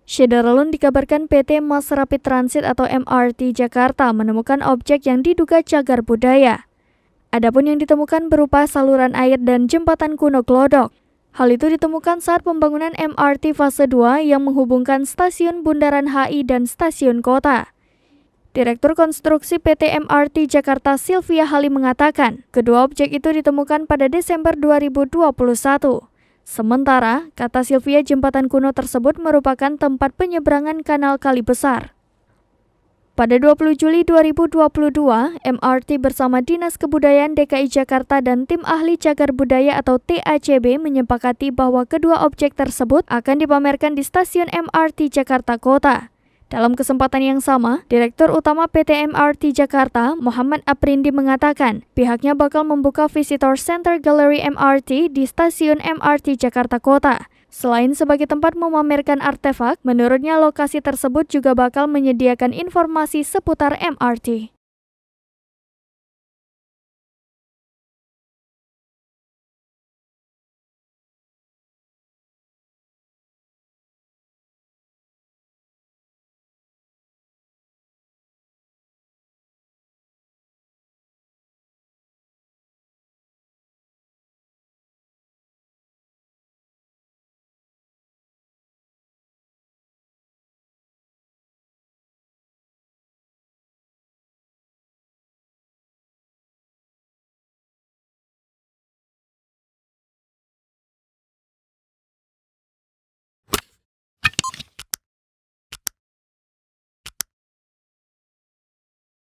Syederalun dikabarkan PT Mass Rapid Transit atau MRT Jakarta menemukan objek yang diduga cagar budaya. Adapun yang ditemukan berupa saluran air dan jembatan kuno Glodok. Hal itu ditemukan saat pembangunan MRT fase 2 yang menghubungkan stasiun Bundaran HI dan stasiun kota. Direktur Konstruksi PT MRT Jakarta Sylvia Halim mengatakan, kedua objek itu ditemukan pada Desember 2021. Sementara, kata Sylvia, jembatan kuno tersebut merupakan tempat penyeberangan kanal Kali Besar. Pada 20 Juli 2022, MRT bersama Dinas Kebudayaan DKI Jakarta dan Tim Ahli Cagar Budaya atau TACB menyepakati bahwa kedua objek tersebut akan dipamerkan di stasiun MRT Jakarta Kota. Dalam kesempatan yang sama, Direktur Utama PT MRT Jakarta, Muhammad Aprindi mengatakan, pihaknya bakal membuka Visitor Center Gallery MRT di stasiun MRT Jakarta Kota. Selain sebagai tempat memamerkan artefak, menurutnya lokasi tersebut juga bakal menyediakan informasi seputar MRT.